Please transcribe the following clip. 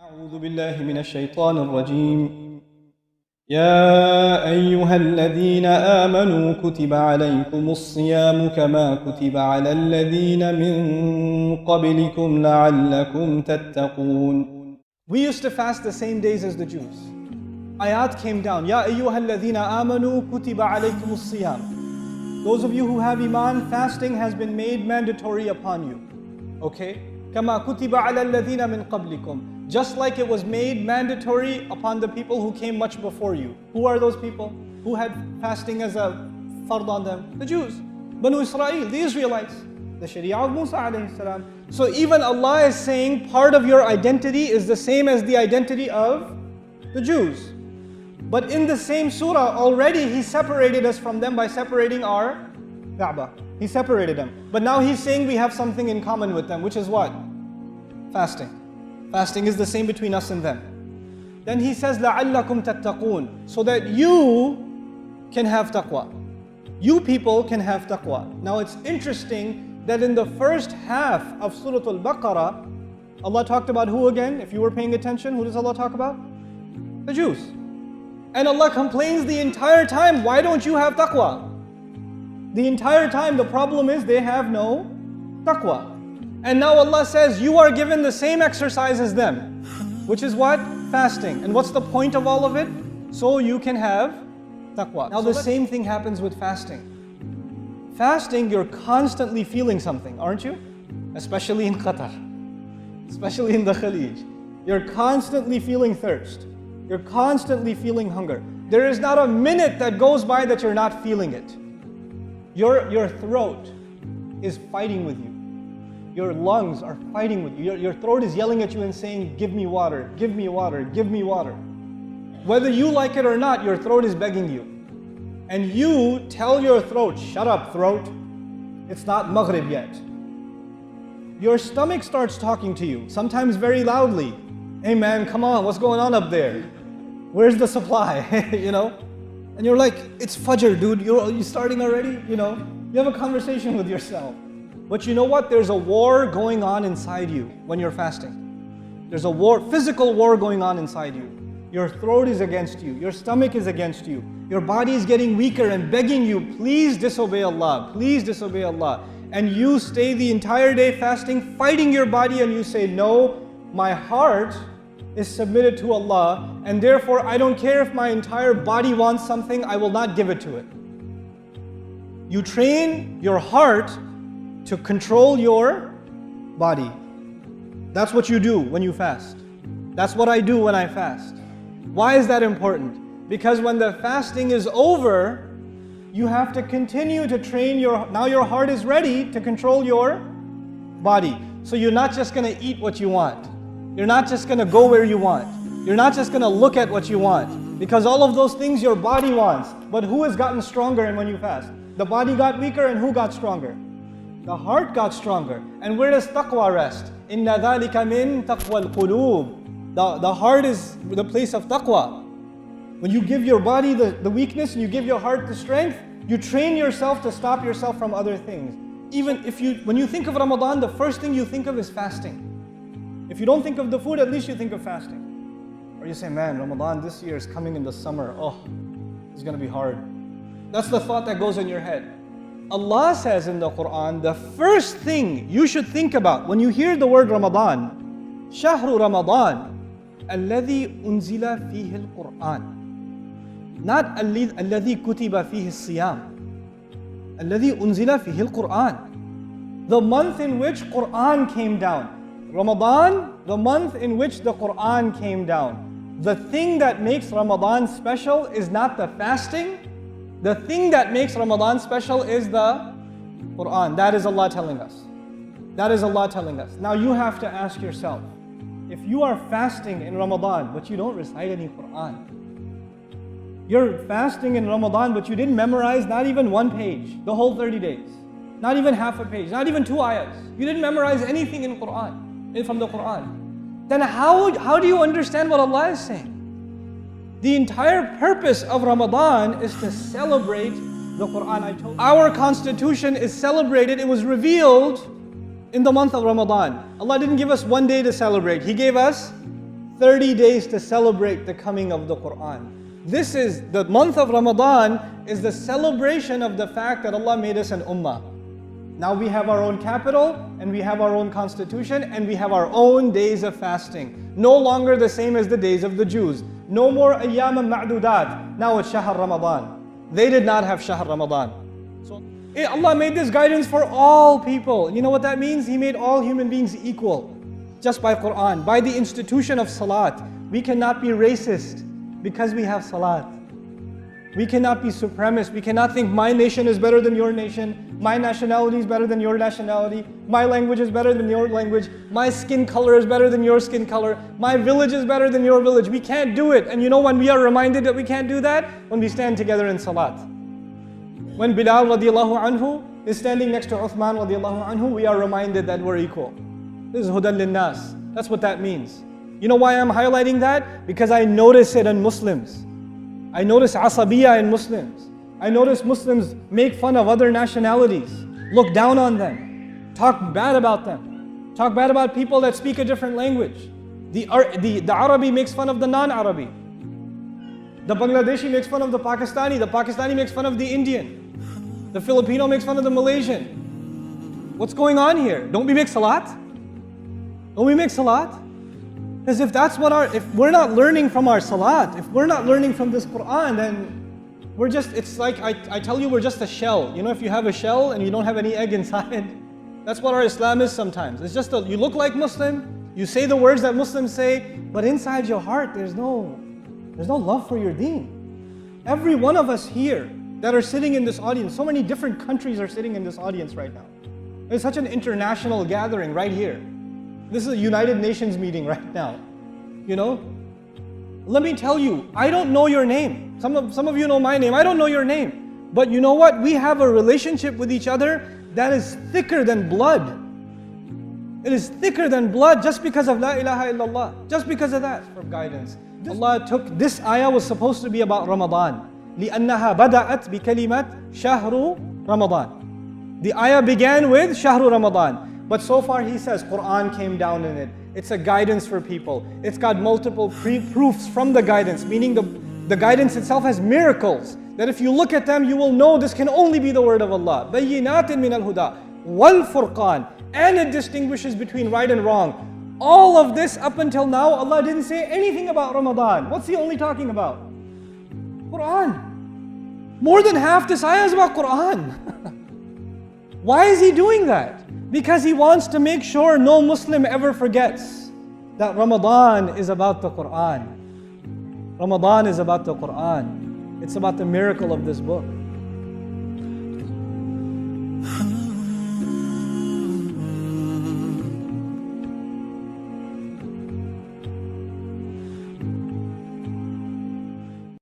أعوذ بالله من الشيطان الرجيم يا أيها الذين آمنوا كتب عليكم الصيام كما كتب على الذين من قبلكم لعلكم تتقون. We used to fast the same days as the Jews. Ayat came down, يا أيها الذين آمنوا كتب عليكم الصيام. Those of you who have Iman, fasting has been made mandatory upon you. Okay? كما كتب على الذين من قبلكم. Just like it was made mandatory upon the people who came much before you. Who are those people? Who had fasting as a fard on them? The Jews. Banu Israel, the Israelites. The Sharia of Musa alayhi salam. So even Allah is saying part of your identity is the same as the identity of the Jews. But in the same surah already He separated us from them by separating our Kaaba. He separated them. But now He's saying we have something in common with them, which is what? Fasting. Fasting is the same between us and them. Then He says, لَعَلَّكُمْ تَتَّقُونَ, so that you can have taqwa. You people can have taqwa. Now it's interesting that in the first half of Surah Al-Baqarah, Allah talked about who again? If you were paying attention, who does Allah talk about? The Jews. And Allah complains the entire time, why don't you have taqwa? The entire time the problem is they have no taqwa. And now Allah says, you are given the same exercise as them. Which is what? Fasting. And what's the point of all of it? So you can have taqwa. Now the same thing happens with fasting. Fasting, you're constantly feeling something, aren't you? Especially in Qatar. Especially in the Khalij. You're constantly feeling thirst. You're constantly feeling hunger. There is not a minute that goes by that you're not feeling it. Your throat is fighting with you. Your lungs are fighting with you. Your throat is yelling at you and saying, give me water, give me water, give me water. Whether you like it or not, your throat is begging you. And you tell your throat, shut up throat, it's not Maghrib yet. Your stomach starts talking to you, sometimes very loudly. Hey man, come on, what's going on up there? Where's the supply? You know? And you're like, it's Fajr, dude, you're starting already? You know? You have a conversation with yourself. But you know what? There's a war going on inside you when you're fasting. There's a war, physical war going on inside you. Your throat is against you. Your stomach is against you. Your body is getting weaker and begging you, please disobey Allah. Please disobey Allah. And you stay the entire day fasting, fighting your body, and you say, no, my heart is submitted to Allah, and therefore I don't care if my entire body wants something, I will not give it to it. You train your heart to control your body. That's what you do when you fast. That's what I do when I fast. Why is that important? Because when the fasting is over, you have to continue to train now your heart is ready to control your body. So you're not just going to eat what you want. You're not just going to go where you want. You're not just going to look at what you want. Because all of those things your body wants. But who has gotten stronger when you fast? The body got weaker, and who got stronger? The heart got stronger. And where does taqwa rest? Inna dhalika min taqwa al-qulub. The heart is the place of taqwa. When you give your body the weakness and you give your heart the strength, you train yourself to stop yourself from other things. Even when you think of Ramadan, the first thing you think of is fasting. If you don't think of the food, at least you think of fasting. Or you say, man, Ramadan this year is coming in the summer. Oh, it's going to be hard. That's the thought that goes in your head. Allah says in the Qur'an, the first thing you should think about when you hear the word Ramadan, Shahru Ramadan, alladhi unzila fihi al-Qur'an. Not alladhi kutiba fihi al-siyam. Alladhi unzila fihi al-Qur'an. The month in which Qur'an came down. Ramadan, the month in which the Qur'an came down. The thing that makes Ramadan special is not the fasting. The thing that makes Ramadan special is the Qur'an. That is Allah telling us. That is Allah telling us. Now you have to ask yourself, if you are fasting in Ramadan but you don't recite any Qur'an, you're fasting in Ramadan but you didn't memorize not even one page, the whole 30 days. Not even half a page, not even 2 ayahs. You didn't memorize anything in Qur'an, from the Qur'an. Then how do you understand what Allah is saying? The entire purpose of Ramadan is to celebrate the Qur'an. Our constitution is celebrated, it was revealed in the month of Ramadan. Allah didn't give us one day to celebrate. He gave us 30 days to celebrate the coming of the Qur'an. This is, the month of Ramadan is the celebration of the fact that Allah made us an ummah. Now we have our own capital, and we have our own constitution, and we have our own days of fasting. No longer the same as the days of the Jews. No more ayyam ma'dudat. Now it's Shahr Ramadan. They did not have Shahr Ramadan. So Allah made this guidance for all people. You know what that means? He made all human beings equal. Just by Qur'an, by the institution of Salat. We cannot be racist because we have Salat. We cannot be supremacist. We cannot think my nation is better than your nation. My nationality is better than your nationality. My language is better than your language. My skin color is better than your skin color. My village is better than your village. We can't do it. And you know when we are reminded that we can't do that? When we stand together in Salat. When Bilal radiallahu anhu is standing next to Uthman radiallahu anhu, we are reminded that we're equal. This is hudan linnas. That's what that means. You know why I'm highlighting that? Because I notice it in Muslims. I notice asabiyya in Muslims. I notice Muslims make fun of other nationalities, look down on them, talk bad about them, talk bad about people that speak a different language. The Arabi makes fun of the non-Arabi. The Bangladeshi makes fun of the Pakistani makes fun of the Indian. The Filipino makes fun of the Malaysian. What's going on here? Don't we make salat? Don't we make salat? Because if that's what if we're not learning from our salat, if we're not learning from this Qur'an, then we're just, it's like I tell you, we're just a shell. You know, if you have a shell and you don't have any egg inside, that's what our Islam is sometimes. It's just you look like Muslim, you say the words that Muslims say, but inside your heart, there's no love for your deen. Every one of us here that are sitting in this audience, so many different countries are sitting in this audience right now. It's such an international gathering right here. This is a United Nations meeting right now, you know? Let me tell you, I don't know your name. Some of you know my name. I don't know your name. But you know what? We have a relationship with each other that is thicker than blood. It is thicker than blood just because of La ilaha illallah. Just because of that, for guidance. Allah took, this ayah was supposed to be about Ramadan. لِأَنَّهَا بَدَأَتْ بِكَلِمَةِ شَهْرُ Ramadan. The ayah began with Shahru Ramadan. But so far he says Qur'an came down in it. It's a guidance for people. It's got multiple proofs from the guidance, meaning the guidance itself has miracles. That if you look at them, you will know this can only be the word of Allah. بَيِّنَاتٍ مِنَ الْهُدَى وَالْفُرْقَانِ. And it distinguishes between right and wrong. All of this up until now, Allah didn't say anything about Ramadan. What's He only talking about? Qur'an. More than half this ayah is about Qur'an. Why is He doing that? Because He wants to make sure no Muslim ever forgets that Ramadan is about the Qur'an. Ramadan is about the Qur'an. It's about the miracle of this book.